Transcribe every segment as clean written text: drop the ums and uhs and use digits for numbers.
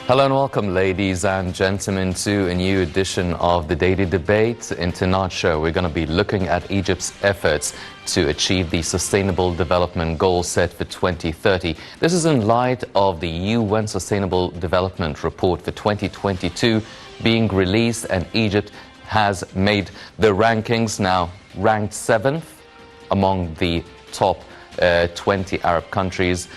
Hello and welcome, ladies and gentlemen, to a new edition of the Daily Debate. In tonight's show, we're going to be looking at Egypt's efforts to achieve the Sustainable Development Goals set for 2030. This is in light of the UN Sustainable Development Report for 2022 being released, and Egypt has made the rankings, now ranked 7th among the top 20 Arab countries.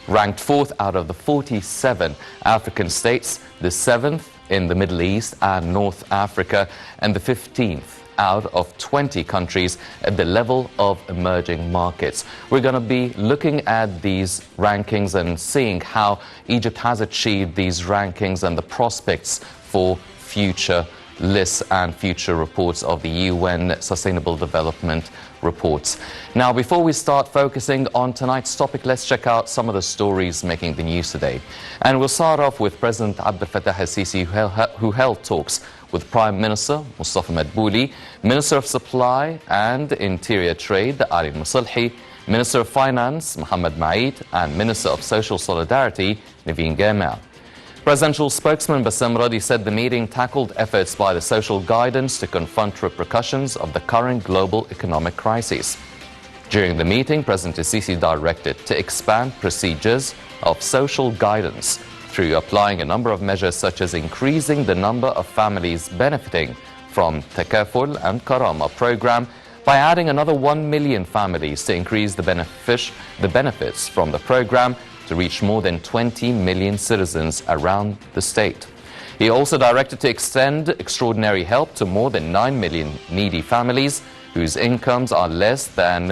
Ranked 4th out of the 47 African states, the 7th in the Middle East and North Africa, and the 15th out of 20 countries at the level of emerging markets. We're going to be looking at these rankings and seeing how Egypt has achieved these rankings and the prospects for future lists and future reports of the UN Sustainable Development Reports. Now, before we start focusing on tonight's topic, let's check out some of the stories making the news today. And we'll start off with President Abdel Fattah al-Sisi, who held talks with Prime Minister Mustafa Madbouli, Minister of Supply and Interior Trade Ali Musalhi, Minister of Finance Mohammed Maid, and Minister of Social Solidarity Naveen Gamal. Presidential spokesman Bassem Radi said the meeting tackled efforts by the social guidance to confront repercussions of the current global economic crisis. During the meeting, President al-Sisi directed to expand procedures of social guidance through applying a number of measures, such as increasing the number of families benefiting from Takaful and Karama program by adding another 1 million families to increase the benefits from the program to reach more than 20 million citizens around the state. He also directed to extend extraordinary help to more than 9 million needy families whose incomes are less than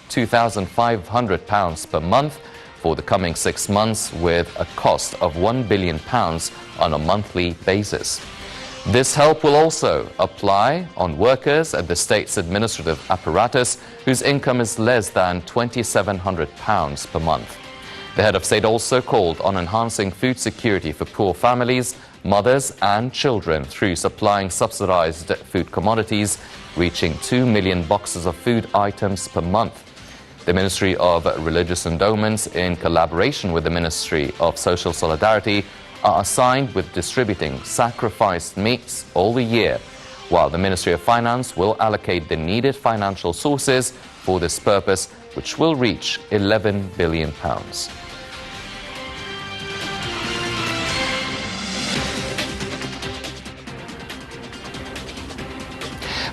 £2,500 per month for the coming 6 months, with a cost of £1 billion on a monthly basis. This help will also apply on workers at the state's administrative apparatus whose income is less than £2,700 per month. The head of state also called on enhancing food security for poor families, mothers and children through supplying subsidized food commodities, reaching 2 million boxes of food items per month. The Ministry of Religious Endowments, in collaboration with the Ministry of Social Solidarity, are assigned with distributing sacrificed meats all the year, while the Ministry of Finance will allocate the needed financial sources for this purpose, which will reach £11 billion.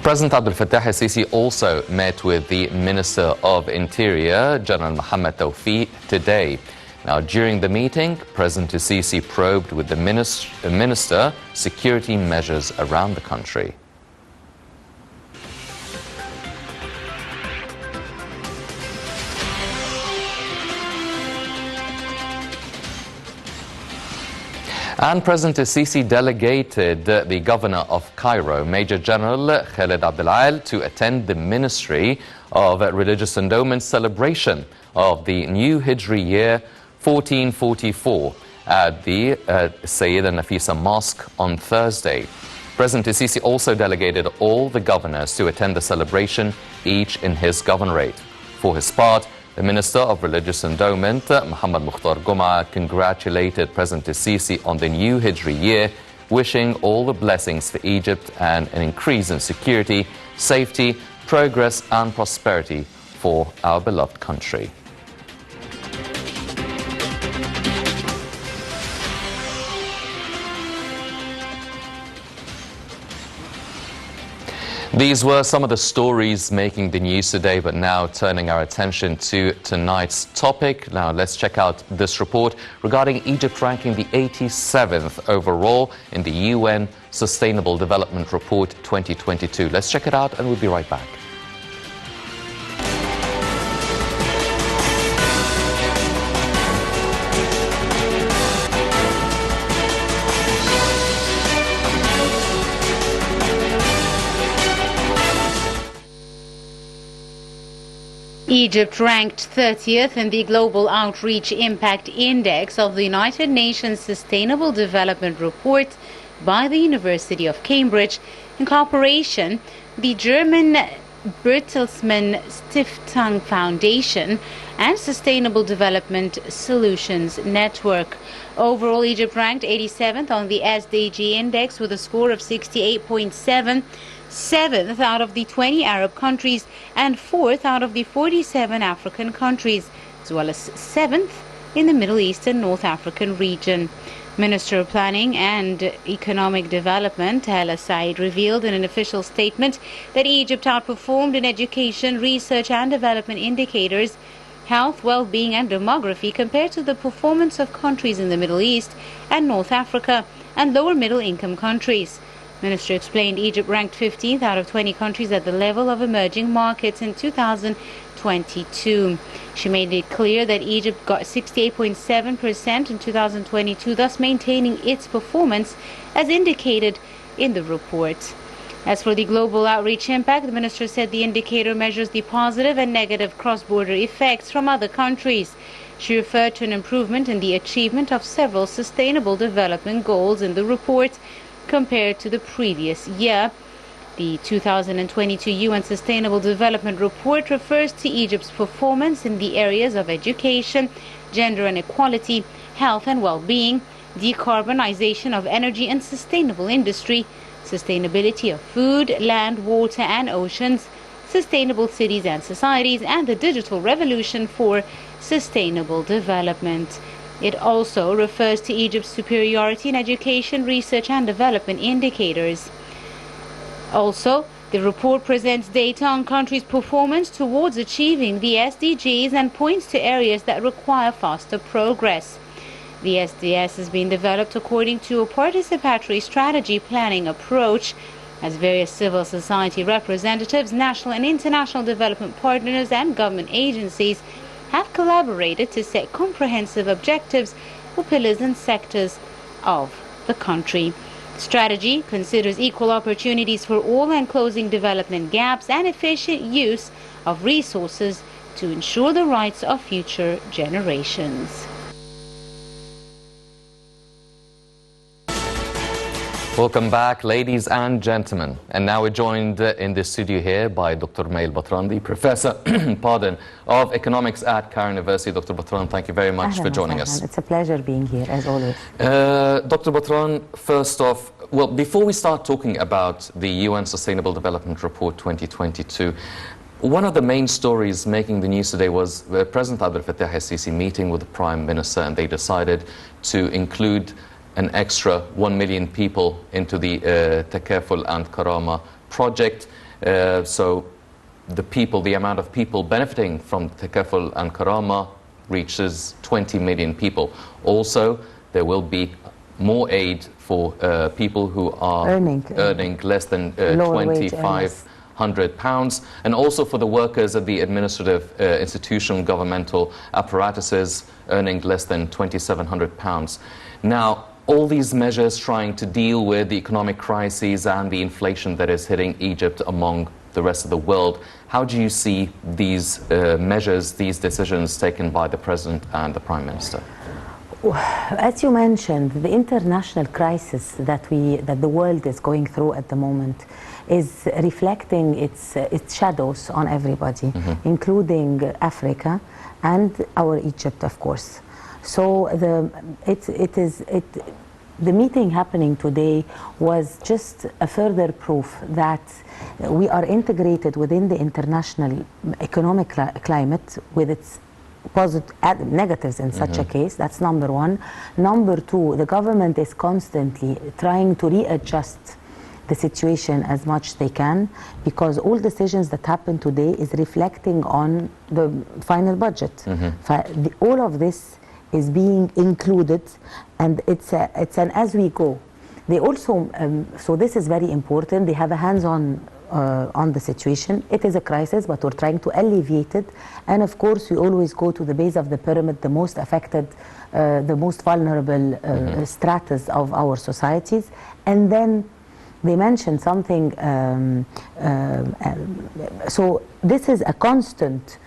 President Abdel Fattah al-Sisi also met with the Minister of Interior, General Mohammed Tawfiq, today. Now, during the meeting, President al-Sisi probed with the Minister security measures around the country. And President al-Sisi delegated the Governor of Cairo, Major General Khaled Abdel-Al, to attend the Ministry of Religious Endowments celebration of the new Hijri year 1444 at the Sayyida Nafisa Mosque on Thursday. President al-Sisi also delegated all the governors to attend the celebration, each in his governorate. For his part, the Minister of Religious Endowment, Muhammad Mukhtar Goma, congratulated President al-Sisi on the new Hijri year, wishing all the blessings for Egypt and an increase in security, safety, progress and prosperity for our beloved country. These were some of the stories making the news today, but now turning our attention to tonight's topic. Now let's check out this report regarding Egypt ranking the 87th overall in the UN Sustainable Development Report 2022. Let's check it out and we'll be right back. Egypt ranked 30th in the Global Outreach Impact Index of the United Nations Sustainable Development Report by the University of Cambridge in cooperation the German Bertelsmann Stiftung Foundation and Sustainable Development Solutions Network. Overall, Egypt ranked 87th on the SDG index with a score of 68.7, 7th out of the 20 Arab countries and 4th out of the 47 African countries, as well as 7th in the Middle East and North African region. Minister of Planning and Economic Development, Hala Said, revealed in an official statement that Egypt outperformed in education, research and development indicators, health, well-being and demography compared to the performance of countries in the Middle East and North Africa and lower middle-income countries. Minister explained Egypt ranked 15th out of 20 countries at the level of emerging markets in 2022. She made it clear that Egypt got 68.7% in 2022, thus maintaining its performance as indicated in the report. As for the global outreach impact, the minister said the indicator measures the positive and negative cross-border effects from other countries. She referred to an improvement in the achievement of several sustainable development goals in the report compared to the previous year. The 2022 UN Sustainable Development Report refers to Egypt's performance in the areas of education, gender inequality, health and well-being, decarbonization of energy and sustainable industry, sustainability of food, land, water and oceans, sustainable cities and societies, and the digital revolution for sustainable development. It also refers to Egypt's superiority in education, research and development indicators. Also, the report presents data on countries' performance towards achieving the SDGs and points to areas that require faster progress. The SDS has been developed according to a participatory strategy planning approach, as various civil society representatives, national and international development partners and government agencies have collaborated to set comprehensive objectives for pillars and sectors of the country. Strategy considers equal opportunities for all and closing development gaps and efficient use of resources to ensure the rights of future generations. Welcome back, ladies and gentlemen. And now we're joined in the studio here by Dr. Batran, the Professor of Economics at Cairo University. Dr. Batran, thank you very much for joining us. It's a pleasure being here, as always. Dr. Batran, first off, well, before we start talking about the UN Sustainable Development Report 2022, one of the main stories making the news today was President Abdel Fattah el-Sisi meeting with the Prime Minister, and they decided to include an extra 1 million people into the Takaful and Karama project. So the amount of people benefiting from Takaful and Karama reaches 20 million people. Also, there will be more aid for people who are earning less than £2,500, and also for the workers of the administrative institutional governmental apparatuses earning less than £2,700. Now, all these measures trying to deal with the economic crises and the inflation that is hitting Egypt among the rest of the world, how do you see these measures, these decisions taken by the President and the Prime Minister? As you mentioned, the international crisis that the world is going through at the moment is reflecting its shadows on everybody, including Africa and our Egypt, of course. So the meeting happening today was just a further proof that we are integrated within the international economic climate with its positive and negatives in such a case. That's number one. Number two, the government is constantly trying to readjust the situation as much they can, because all decisions that happen today is reflecting on the final budget. All of this is being included, and it's an as we go. They also, so this is very important, they have a hands-on on the situation. It is a crisis, but we're trying to alleviate it. And of course, we always go to the base of the pyramid, the most affected, the most vulnerable stratas of our societies. And then they mentioned something, so this is a constant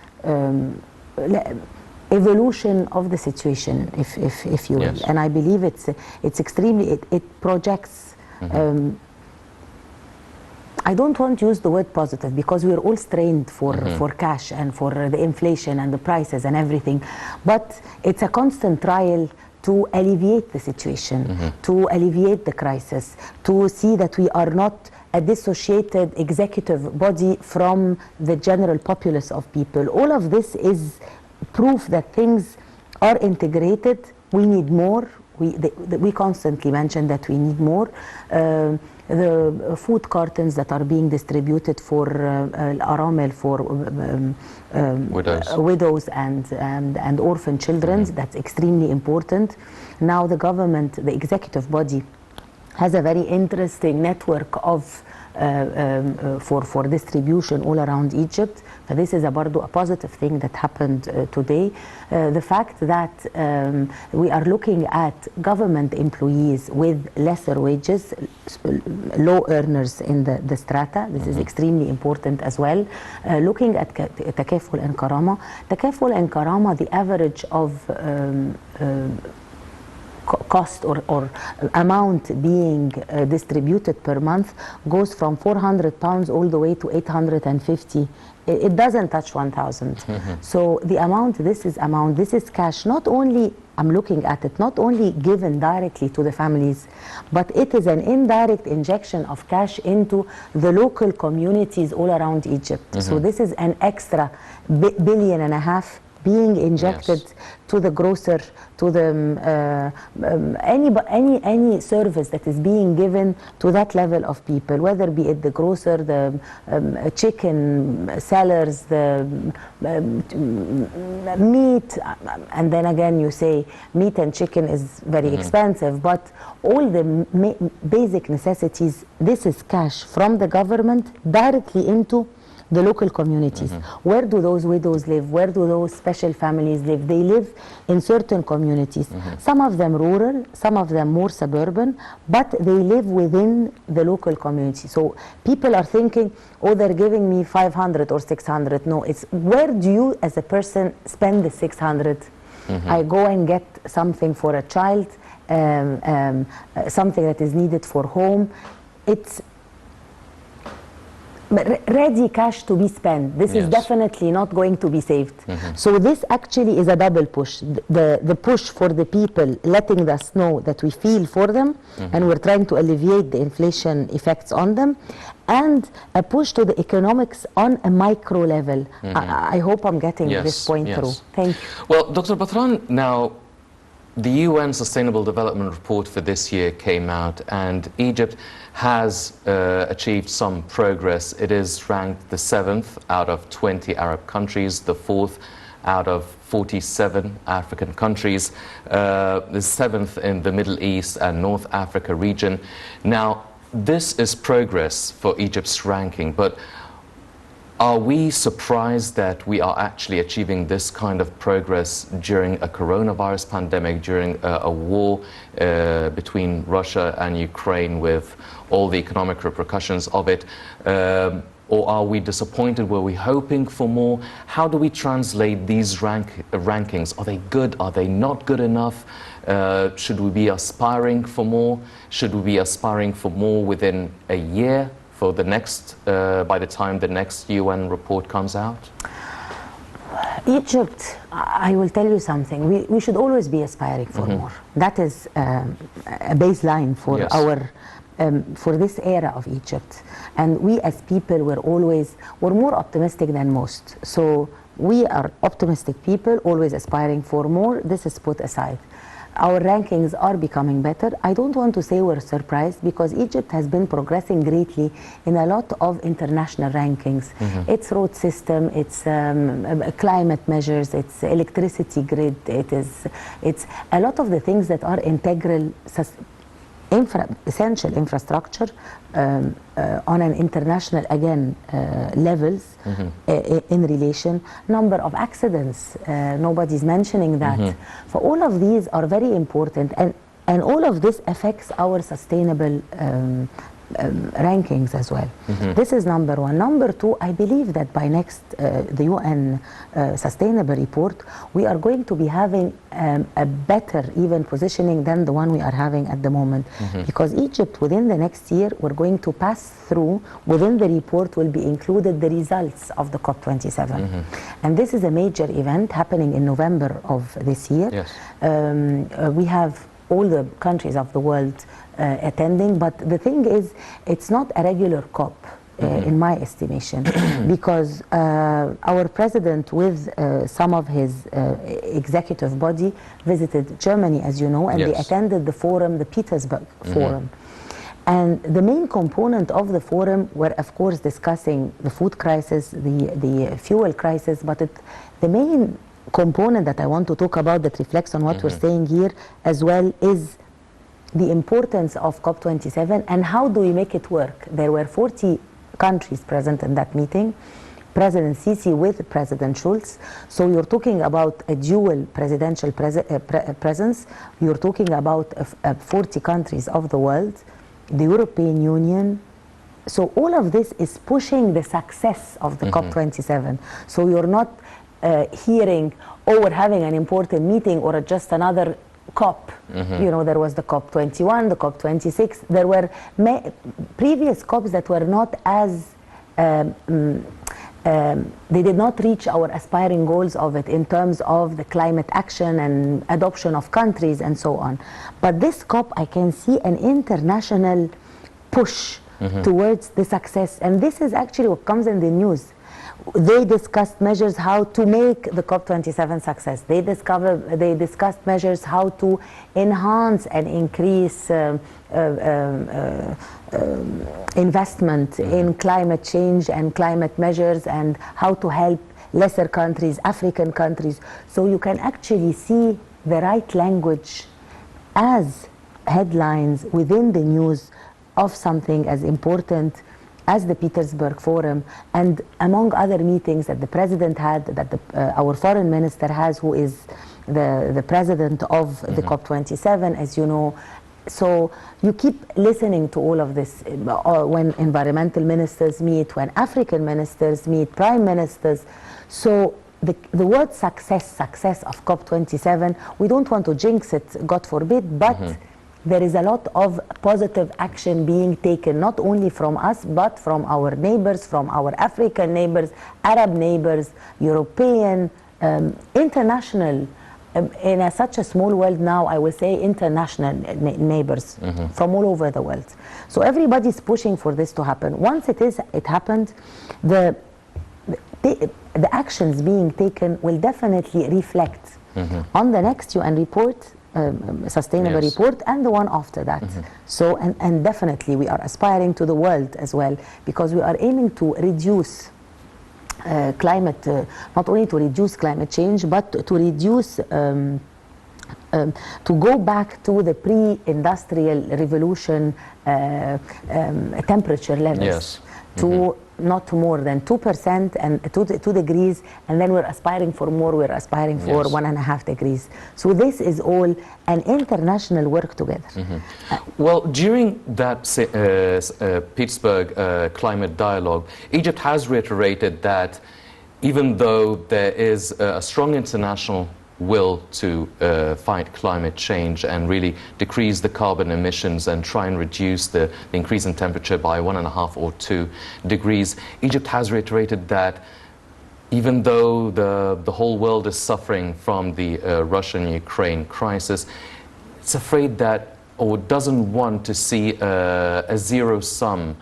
evolution of the situation, if you will. Yes. And I believe it's extremely, it projects I don't want to use the word positive because we're all strained for cash and for the inflation and the prices and everything. But it's a constant trial to alleviate the situation, to alleviate the crisis, to see that we are not a dissociated executive body from the general populace of people. All of this is proof that things are integrated. We need more. We constantly mention that we need more. The food cartons that are being distributed for Aramel, for widows and orphan children, that's extremely important. Now the government, the executive body, has a very interesting network of for distribution all around Egypt. This is a positive thing that happened today. The fact that we are looking at government employees with lesser wages, low earners in the strata. This is extremely important as well. Looking at Takaful and Karama. Takaful and Karama, the average of cost or amount being distributed per month goes from 400 pounds all the way to 850. It doesn't touch 1,000. So the amount, this is cash. Not only, I'm looking at it, not only given directly to the families, but it is an indirect injection of cash into the local communities all around Egypt. So this is an extra $1.5 billion being injected to the grocer, to the any service that is being given to that level of people, whether be it the grocer, the chicken sellers, the meat, and then again you say meat and chicken is very expensive, but all the basic necessities, this is cash from the government directly into the local communities. Where do those widows live? Where do those special families live? They live in certain communities. Some of them rural, some of them more suburban, but they live within the local community. So people are thinking, oh, they're giving me 500 or 600. No, it's where do you as a person spend the 600? I go and get something for a child, something that is needed for home. It's ready cash to be spent. This is definitely not going to be saved. So this actually is a double push. The push for the people, letting us know that we feel for them and we're trying to alleviate the inflation effects on them, and a push to the economics on a micro level. I hope I'm getting this point through. Thank you. Well, Dr. Batran, now the UN Sustainable Development Report for this year came out, and Egypt has achieved some progress. It is ranked the 7th out of 20 Arab countries, the 4th out of 47 African countries, the 7th in the Middle East and North Africa region. Now, this is progress for Egypt's ranking, but are we surprised that we are actually achieving this kind of progress during a coronavirus pandemic, during a war between Russia and Ukraine with all the economic repercussions of it? Or are we disappointed? Were we hoping for more? How do we translate these rankings? Are they good? Are they not good enough? Should we be aspiring for more? Should we be aspiring for more within a year? For the next, by the time the next UN report comes out? Egypt, I will tell you something. We should always be aspiring for more. That is a baseline for our for this era of Egypt. And we as people we're more optimistic than most. So we are optimistic people, always aspiring for more. This is put aside. Our rankings are becoming better. I don't want to say we're surprised because Egypt has been progressing greatly in a lot of international rankings. Its road system, its climate measures, its electricity grid, it's a lot of the things that are integral, essential infrastructure on an international, again, levels in relation. Number of accidents, nobody's mentioning that. So all of these are very important, and all of this affects our sustainable rankings as well. This is number one. Number two, I believe that by next the UN Sustainable Report, we are going to be having a better even positioning than the one we are having at the moment. Because Egypt, within the next year, we're going to pass through, within the report will be included the results of the COP27. And this is a major event happening in November of this year. Yes. We have all the countries of the world attending, but the thing is, it's not a regular COP, in my estimation, because our president with some of his executive body visited Germany, as you know, and they attended the forum, the Petersburg Forum. And the main component of the forum were, of course, discussing the food crisis, the fuel crisis, but the main component that I want to talk about that reflects on what we're saying here as well is the importance of COP27 and how do we make it work. There were 40 countries present in that meeting, President Sisi with President Schulz. So you're talking about a dual presidential presence. You're talking about 40 countries of the world, the European Union. So all of this is pushing the success of the COP27. So you're not hearing, oh, we're having an important meeting or just another COP. You know, there was the COP21, the COP26. There were previous COPs that were not as, they did not reach our aspiring goals of it in terms of the climate action and adoption of countries and so on. But this COP, I can see an international push towards the success. And this is actually what comes in the news. They discussed measures how to make the COP27 success. They discussed measures how to enhance and increase investment in climate change and climate measures and how to help lesser countries, African countries. So you can actually see the right language as headlines within the news of something as important as the Petersburg Forum, and among other meetings that the president had, that our foreign minister has, who is the president of the COP27, as you know. So you keep listening to all of this when environmental ministers meet, when African ministers meet, prime ministers. So the word success of COP27, we don't want to jinx it, God forbid, but there is a lot of positive action being taken, not only from us, but from our neighbors, from our African neighbors, Arab neighbors, European, international, in such a small world now, I will say international neighbors from all over the world. So everybody's pushing for this to happen. Once it happened, the actions being taken will definitely reflect on the next UN report, sustainable report, and the one after that. So and definitely we are aspiring to the world as well, because we are aiming to reduce climate, not only to reduce climate change, but to reduce to go back to the pre-industrial revolution temperature levels, to not more than 2% and 2 degrees, and then we're aspiring for more. We're aspiring for 1.5 degrees. So this is all an international work together. Well, during that Pittsburgh climate dialogue, Egypt has reiterated that even though there is a strong international will to fight climate change and really decrease the carbon emissions and try and reduce the increase in temperature by 1.5 or 2 degrees, Egypt has reiterated that even though the whole world is suffering from the Russian-Ukraine crisis, it's afraid that, or doesn't want to see a zero-sum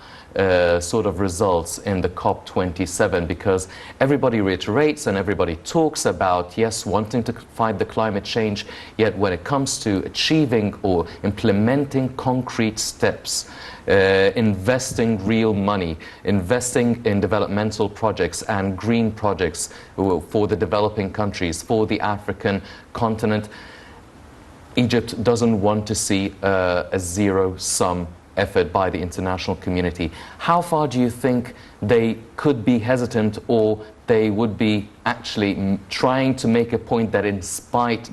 sort of results in the COP27, because everybody reiterates and everybody talks about, yes, wanting to fight the climate change, yet when it comes to achieving or implementing concrete steps, investing real money, investing in developmental projects and green projects for the developing countries, for the African continent, Egypt doesn't want to see a zero-sum effort by the international community. How far do you think they could be hesitant, or they would be actually trying to make a point that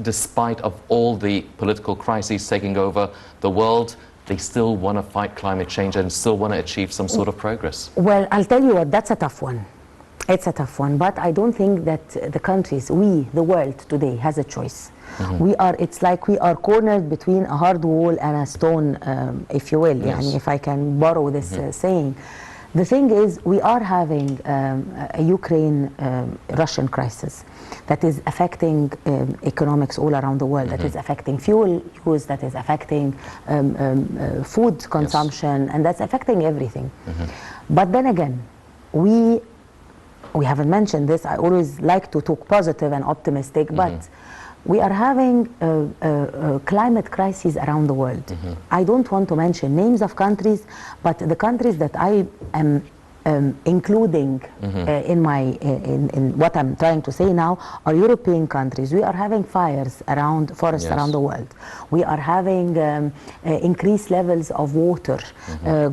despite of all the political crises taking over the world, they still want to fight climate change and still want to achieve some sort of progress? Well, I'll tell you what, that's a tough one. It's a tough one, but I don't think that the countries, the world today, has a choice. It's like we are cornered between a hard wall and a stone, if you will, Yes. if I can borrow this saying. The thing is, we are having a Ukraine-Russian crisis that is affecting economics all around the world, that is affecting fuel use, that is affecting food consumption, and that's affecting everything. But then again, we haven't mentioned this. I always like to talk positive and optimistic, but we are having a climate crisis around the world. I don't want to mention names of countries, but the countries that I am including in what I'm trying to say now are European countries. We are having fires around forests around the world. We are having increased levels of water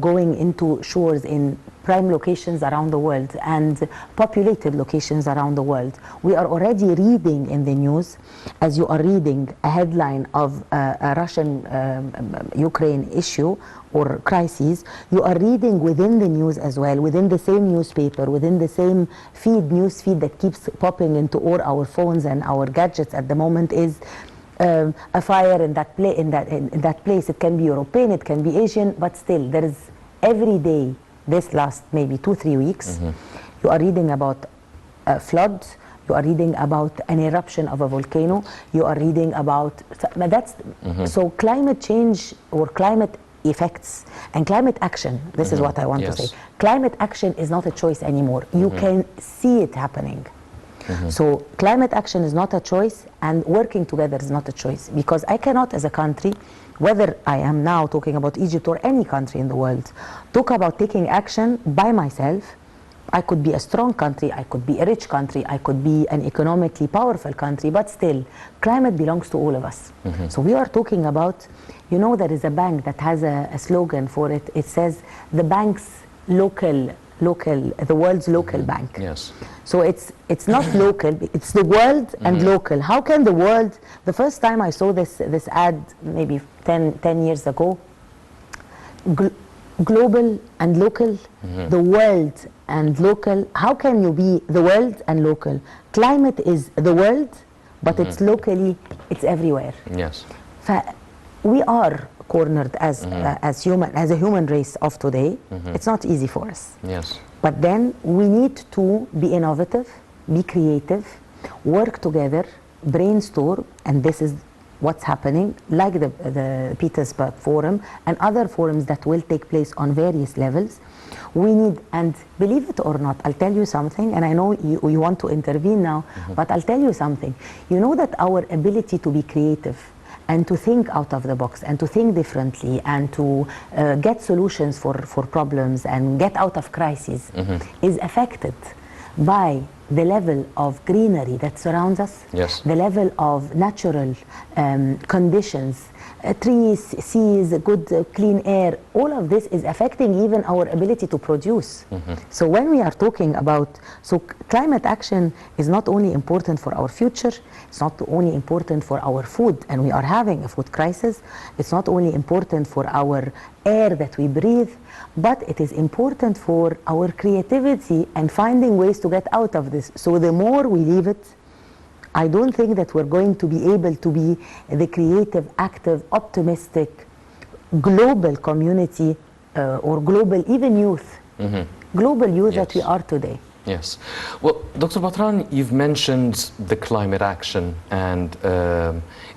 going into shores in prime locations around the world and populated locations around the world. We are already reading in the news, as you are reading a headline of a Russian-Ukraine issue or crises, you are reading within the news as well, within the same newspaper, within the same news feed that keeps popping into all our phones and our gadgets at the moment is a fire in that place. It can be European, it can be Asian, but still there is every day, this last maybe 2-3 weeks, you are reading about floods, you are reading about an eruption of a volcano, you are reading about, so climate change or climate effects and climate action, this is what I want to say. Climate action is not a choice anymore. You can see it happening. So climate action is not a choice, and working together is not a choice, because I cannot, as a country, whether I am now talking about Egypt or any country in the world, talk about taking action by myself. I could be a strong country, I could be a rich country, I could be an economically powerful country, but still, climate belongs to all of us. So we are talking about, you know, there is a bank that has a slogan for it. It says, the bank's local, the world's local bank. Yes. So it's not local, it's the world and local. How can the world, the first time I saw this ad, maybe 10 years ago, global and local, the world and local. How can you be the world and local? Climate is the world, but it's locally, it's everywhere. Yes. We are cornered as a human race of today. It's not easy for us. Yes. But then we need to be innovative, be creative, work together, brainstorm, and this is what's happening, like the Petersburg Forum and other forums that will take place on various levels. We need, and believe it or not, I'll tell you something, and I know you want to intervene now, but I'll tell you something. You know that our ability to be creative and to think out of the box and to think differently and to get solutions for problems and get out of crises is affected by the level of greenery that surrounds us, the level of natural conditions, trees, seas, good clean air. All of this is affecting even our ability to produce. So when we are talking about, so climate action is not only important for our future, it's not only important for our food, and we are having a food crisis, it's not only important for our air that we breathe, but it is important for our creativity and finding ways to get out of this. So the more we leave it, I don't think that we're going to be able to be the creative, active, optimistic, global community or global, even youth, global youth that we are today. Yes. Well, Dr. Batran, you've mentioned the climate action, and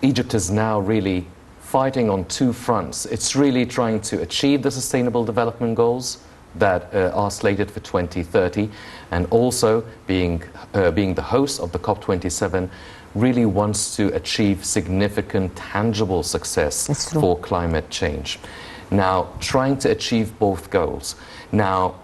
Egypt is now really fighting on two fronts. It's really trying to achieve the Sustainable Development Goals that are slated for 2030, and also being the host of the COP27, really wants to achieve significant, tangible success for climate change. Now, trying to achieve both goals. Now,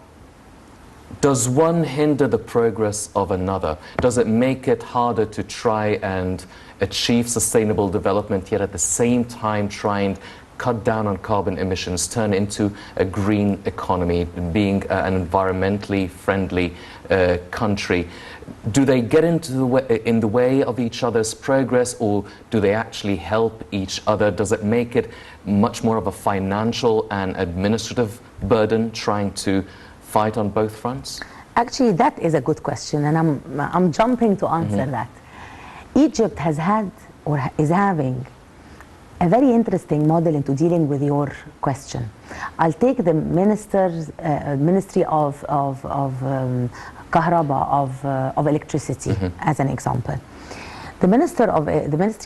does one hinder the progress of another? Does it make it harder to try and achieve sustainable development, yet at the same time try and cut down on carbon emissions, turn into a green economy, being an environmentally friendly country, do they get in the way of each other's progress, or do they actually help each other? Does it make it much more of a financial and administrative burden trying to fight on both fronts? Actually, that is a good question, and I'm jumping to answer that. Egypt has had, or is having, a very interesting model into dealing with your question. I'll take the Ministry of Kahraba, of Electricity, as an example. The Ministry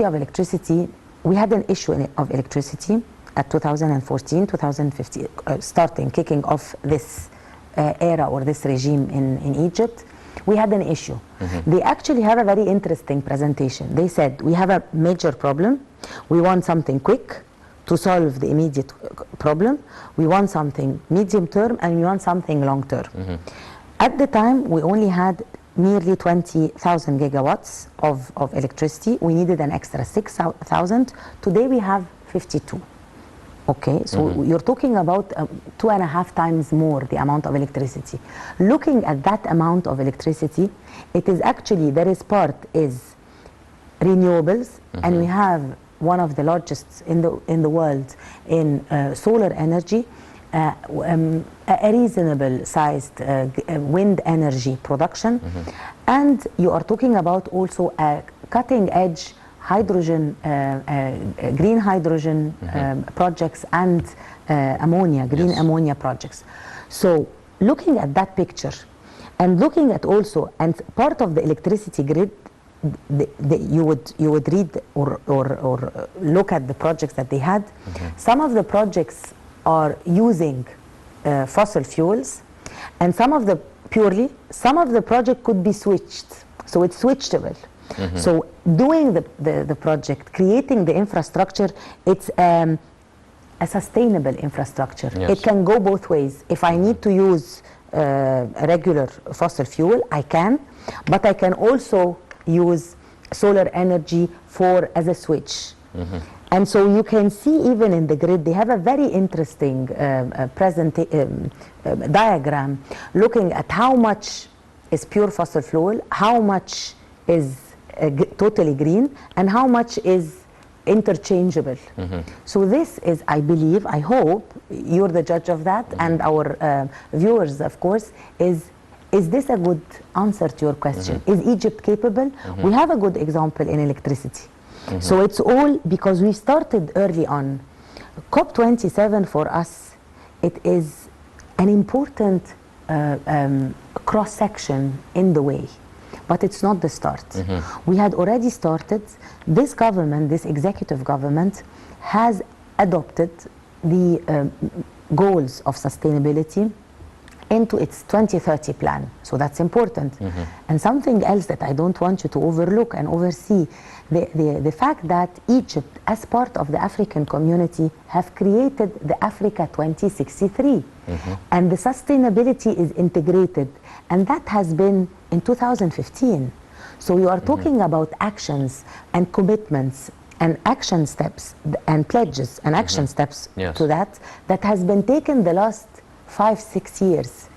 of Electricity, we had an issue of electricity at 2014, 2015, kicking off this era or this regime in Egypt. We had an issue. They actually have a very interesting presentation. They said, we have a major problem. We want something quick to solve the immediate problem. We want something medium term, and we want something long term. At the time, we only had nearly 20,000 gigawatts of electricity. We needed an extra 6,000. Today we have 52. Okay, so you're talking about 2.5 times more the amount of electricity. Looking at that amount of electricity, it is actually, there is part is renewables, and we have one of the largest in the world in solar energy, a reasonable sized wind energy production, and you are talking about also a cutting edge hydrogen, green hydrogen projects, and ammonia, green ammonia projects. So looking at that picture and looking at also, and part of the electricity grid, you would read or look at the projects that they had. Some of the projects are using fossil fuels, and some of the project could be switched, so it's switchable. So doing the project, creating the infrastructure, it's a sustainable infrastructure. It can go both ways. If I need to use a regular fossil fuel, I can, but I can also use solar energy as a switch. And so you can see even in the grid, they have a very interesting diagram looking at how much is pure fossil fuel, how much is totally green, and how much is interchangeable. So this is, I believe, I hope, you're the judge of that, and our viewers, of course, is this a good answer to your question? Is Egypt capable? We have a good example in electricity. So it's all because we started early on. COP27 for us, it is an important cross-section in the way, but it's not the start. We had already started. This government, this executive government, has adopted the goals of sustainability into its 2030 plan. So that's important. And something else that I don't want you to overlook and oversee, the fact that Egypt, as part of the African community, have created the Africa 2063. And the sustainability is integrated. And that has been in 2015. So you are talking about actions and commitments and action steps and pledges and action steps to that has been taken the last 5-6 years.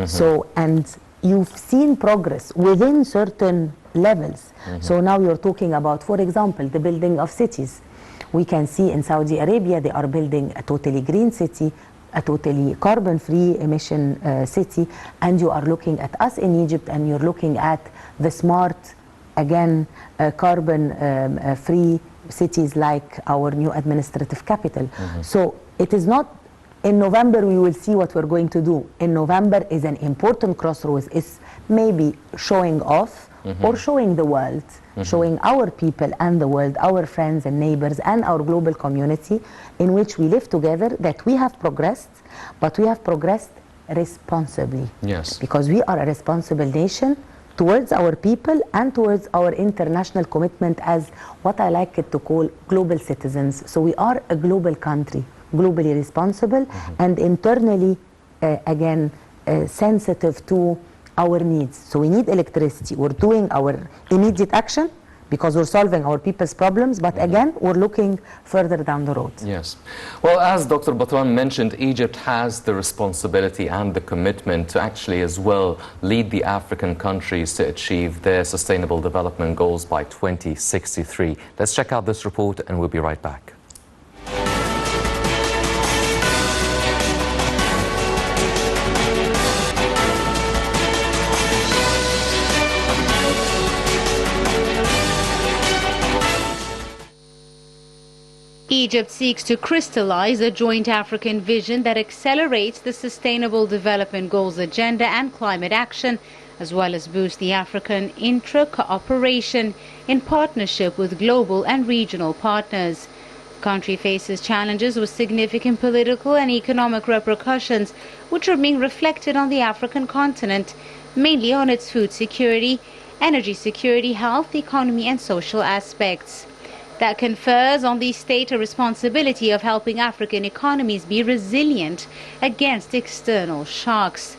So, and you've seen progress within certain levels. So now you're talking about, for example, the building of cities. We can see in Saudi Arabia, they are building a totally green city, a totally carbon-free emission city, and you are looking at us in Egypt, and you're looking at the smart, again, carbon-free cities like our new administrative capital. So it is not, in November we will see what we're going to do. In November is an important crossroads. It's maybe showing off or showing the world, showing our people and the world, our friends and neighbors and our global community in which we live together, that we have progressed, but we have progressed responsibly. Yes. Because we are a responsible nation towards our people and towards our international commitment as what I like it to call global citizens. So we are a global country, globally responsible, and internally, again, sensitive to our needs. So we need electricity. We're doing our immediate action, because we're solving our people's problems, but again, we're looking further down the road. Yes. Well, as Dr. Batran mentioned, Egypt has the responsibility and the commitment to actually as well lead the African countries to achieve their sustainable development goals by 2063. Let's check out this report and we'll be right back. Egypt seeks to crystallize a joint African vision that accelerates the Sustainable Development Goals agenda and climate action, as well as boost the African intra-cooperation in partnership with global and regional partners. The country faces challenges with significant political and economic repercussions, which are being reflected on the African continent, mainly on its food security, energy security, health, economy and social aspects. That confers on the state a responsibility of helping African economies be resilient against external shocks.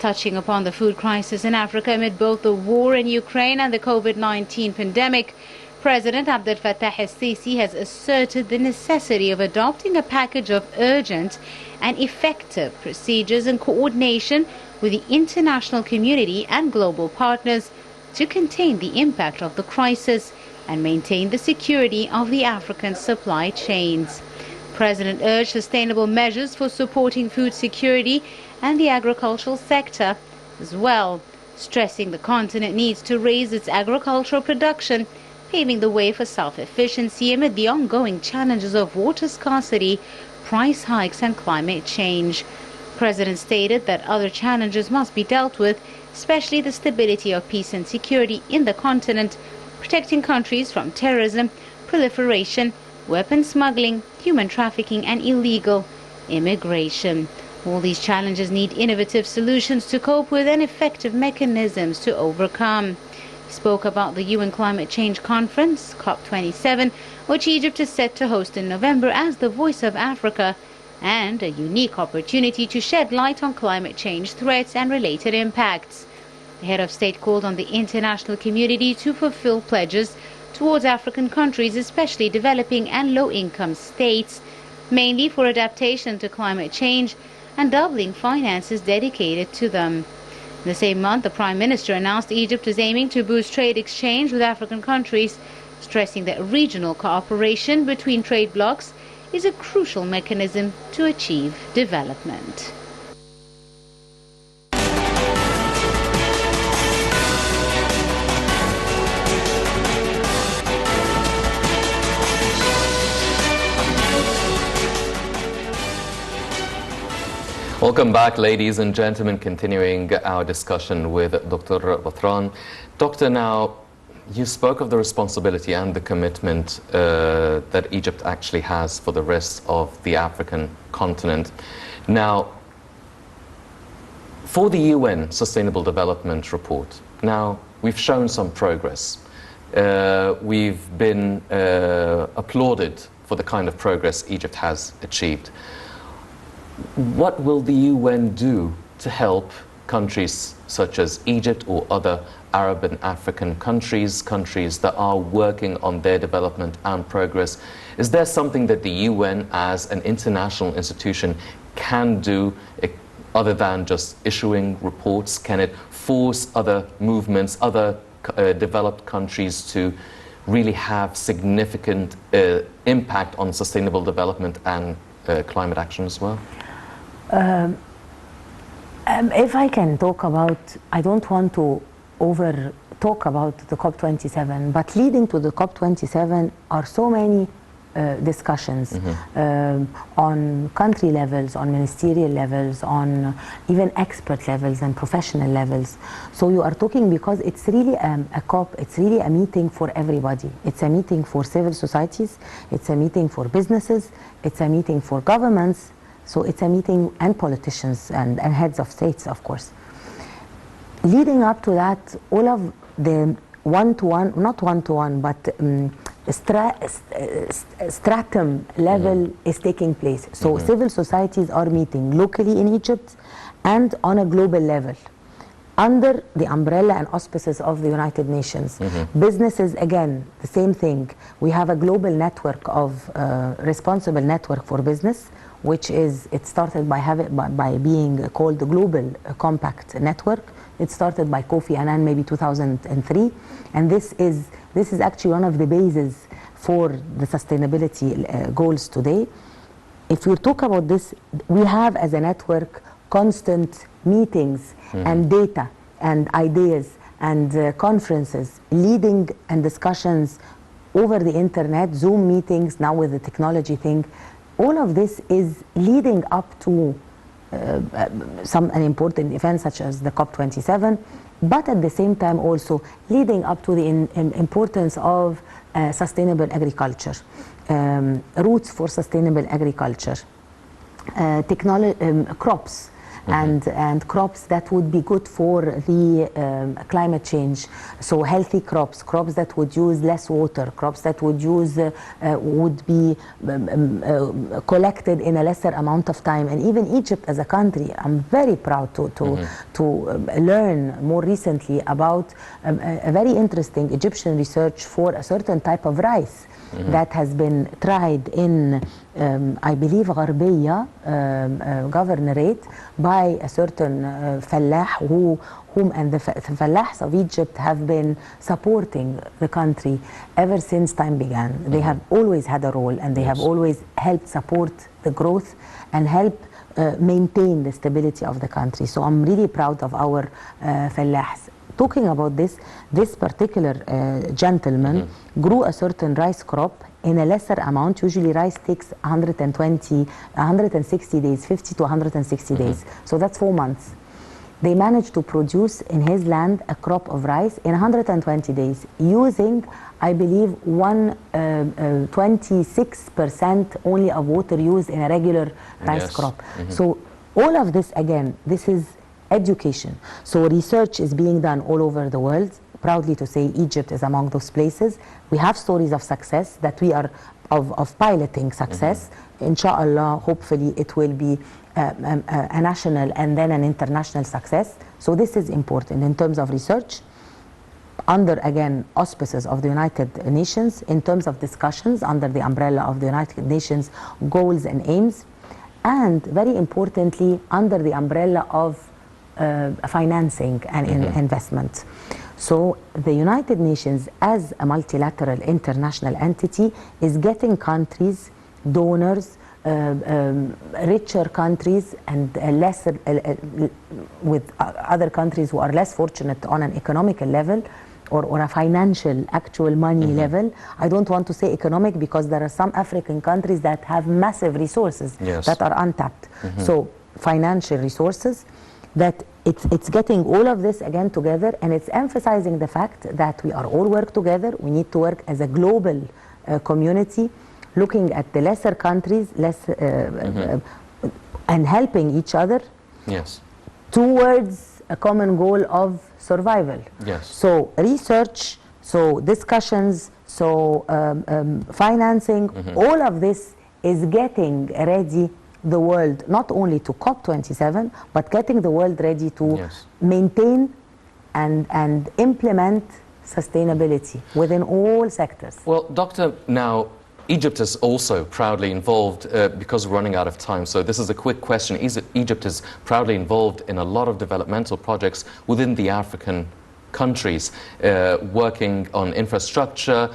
Touching upon the food crisis in Africa amid both the war in Ukraine and the COVID-19 pandemic, President Abdel Fattah el-Sisi has asserted the necessity of adopting a package of urgent and effective procedures in coordination with the international community and global partners to contain the impact of the crisis and maintain the security of the African supply chains. The President urged sustainable measures for supporting food security and the agricultural sector as well, stressing the continent needs to raise its agricultural production, paving the way for self-efficiency amid the ongoing challenges of water scarcity, price hikes and climate change. The President stated that other challenges must be dealt with, especially the stability of peace and security in the continent, protecting countries from terrorism, proliferation, weapon smuggling, human trafficking and illegal immigration. All these challenges need innovative solutions to cope with and effective mechanisms to overcome. He spoke about the UN Climate Change Conference, COP27, which Egypt is set to host in November as the voice of Africa, and a unique opportunity to shed light on climate change threats and related impacts. The head of state called on the international community to fulfill pledges towards African countries, especially developing and low-income states, mainly for adaptation to climate change and doubling finances dedicated to them. In the same month, the Prime Minister announced Egypt is aiming to boost trade exchange with African countries, stressing that regional cooperation between trade blocs is a crucial mechanism to achieve development. Welcome back, ladies and gentlemen, continuing our discussion with Dr. Batran. Doctor, now, you spoke of the responsibility and the commitment that Egypt actually has for the rest of the African continent. Now, for the UN Sustainable Development Report, now, we've shown some progress. We've been applauded for the kind of progress Egypt has achieved. What will the UN do to help countries such as Egypt or other Arab and African countries that are working on their development and progress? Is there something that the UN as an international institution can do other than just issuing reports? Can it force other movements, other developed countries to really have significant impact on sustainable development and climate action as well? If I can talk about, I don't want to over talk about the COP27, but leading to the COP27 are so many discussions on country levels, on ministerial levels, on even expert levels and professional levels. So you are talking, because it's really a COP, it's really a meeting for everybody. It's a meeting for civil societies, it's a meeting for businesses, it's a meeting for governments, so it's a meeting and politicians and heads of states, of course. Leading up to that, all of the one-to-one, not one-to-one, but stratum level is taking place. So civil societies are meeting locally in Egypt and on a global level. under the umbrella and auspices of the United Nations. Businesses, again, the same thing. We have a global network of responsible network for business, which is, it started by being called the Global Compact Network. It started by Kofi Annan, maybe 2003, and this is actually one of the bases for the sustainability goals today. If we talk about this, we have as a network constant meetings and data and ideas and conferences, leading and discussions over the internet, Zoom meetings, now with the technology thing. All of this is leading up to an important event such as the COP27, but at the same time also leading up to the importance of sustainable agriculture, routes for sustainable agriculture, crops, and crops that would be good for the climate change. So healthy crops that would use less water, crops that would be collected in a lesser amount of time. And even Egypt as a country, I'm very proud to learn more recently about a very interesting Egyptian research for a certain type of rice that has been tried in, I believe, Gharbiya governorate by a certain Fallah whom and the Fallahs of Egypt have been supporting the country ever since time began. They have always had a role, and they have always helped support the growth and help maintain the stability of the country. So I'm really proud of our Fallahs. Talking about this particular gentleman grew a certain rice crop in a lesser amount. Usually rice takes 160 days, 50 to 160 days. So that's 4 months. They managed to produce in his land a crop of rice in 120 days using, I believe, 26% only of water used in a regular rice crop. So all of this, again, this is education. So research is being done all over the world. Proudly to say Egypt is among those places. We have stories of success that we are of piloting success. Inshallah, hopefully it will be a national and then an international success. So this is important in terms of research, under, again, auspices of the United Nations, in terms of discussions under the umbrella of the United Nations goals and aims, and very importantly, under the umbrella of financing and investment. So the United Nations, as a multilateral international entity, is getting countries, donors, richer countries and lesser, with other countries who are less fortunate on an economical level or a financial, actual money level. I don't want to say economic because there are some African countries that have massive resources that are untapped. So financial resources, that it's getting all of this again together, and it's emphasizing the fact that we are all work together. We need to work as a global community, looking at the lesser countries, and helping each other towards a common goal of survival. So research, so discussions, so financing, all of this is getting ready the world, not only to COP27, but getting the world ready to maintain and implement sustainability within all sectors. Well, Doctor, now Egypt is also proudly involved, because we're running out of time, so this is a quick question. Egypt is proudly involved in a lot of developmental projects within the African countries, working on infrastructure,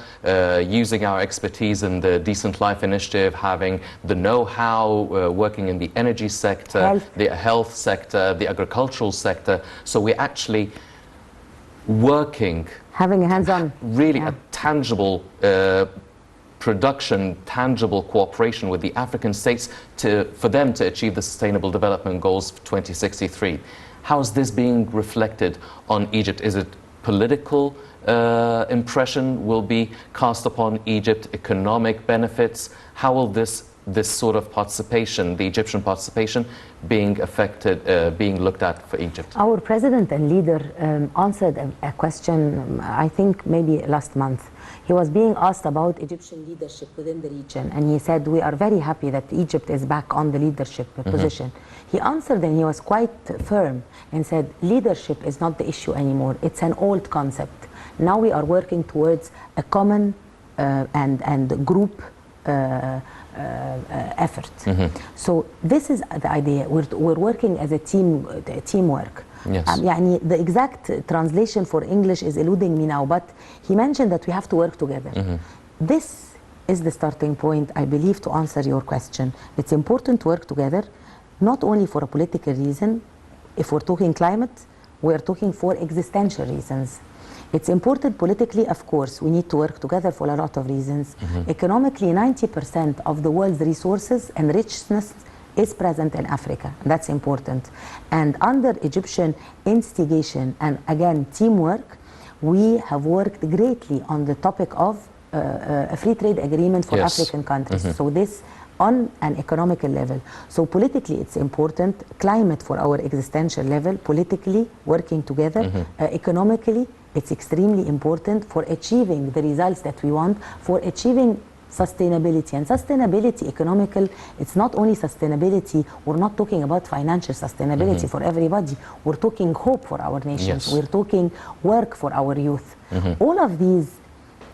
using our expertise in the Decent Life Initiative, having the know-how, working in the energy sector, the health sector, the agricultural sector. So we're actually working, having a hands-on, really a tangible production, tangible cooperation with the African states for them to achieve the Sustainable Development Goals for 2063. How is this being reflected on Egypt? Is it political impression will be cast upon Egypt, economic benefits? How will this this sort of participation, the Egyptian participation, being affected, being looked at for Egypt? Our president and leader answered a question, I think maybe last month. He was being asked about Egyptian leadership within the region, and he said, we are very happy that Egypt is back on the leadership position. He answered, and he was quite firm and said, leadership is not the issue anymore. It's an old concept. Now we are working towards a common and group effort. So this is the idea. We're working as a teamwork. Yes. The exact translation for English is eluding me now, but he mentioned that we have to work together. This is the starting point, I believe, to answer your question. It's important to work together, not only for a political reason. If we're talking climate, we're talking for existential reasons. It's important politically, of course. We need to work together for a lot of reasons. Economically, 90% of the world's resources and richness is present in Africa. That's important. And under Egyptian instigation and, again, teamwork, we have worked greatly on the topic of a free trade agreement for African countries. So this on an economical level. So politically it's important, climate for our existential level, politically working together, economically it's extremely important for achieving the results that we want, for achieving sustainability. And sustainability, economical, it's not only sustainability, we're not talking about financial sustainability for everybody, we're talking hope for our nations, we're talking work for our youth. All of these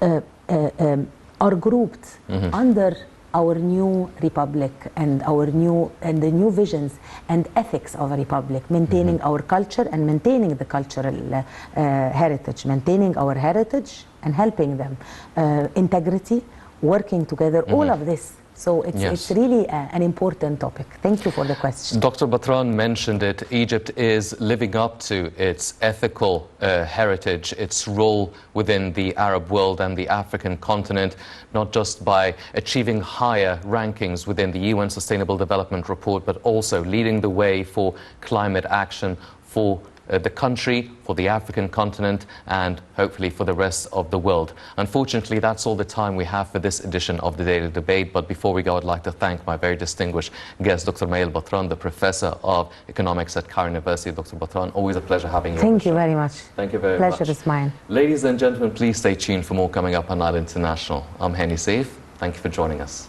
are grouped under our new republic and the new visions and ethics of a republic, maintaining our culture and maintaining the cultural heritage, maintaining our heritage and helping them, integrity, working together, all of this. So it's really an important topic. Thank you for the question. Dr. Batran mentioned it. Egypt is living up to its ethical heritage, its role within the Arab world and the African continent, not just by achieving higher rankings within the UN Sustainable Development Report, but also leading the way for climate action for the country, for the African continent, and hopefully for the rest of the world. Unfortunately, that's all the time we have for this edition of the Daily Debate. But before we go, I'd like to thank my very distinguished guest, Dr. Maël Batran, the Professor of Economics at Cairo University. Dr. Batran, always a pleasure having you. Thank you very much. Thank you very much. Pleasure is mine. Ladies and gentlemen, please stay tuned for more coming up on Nile International. I'm Henny Saif. Thank you for joining us.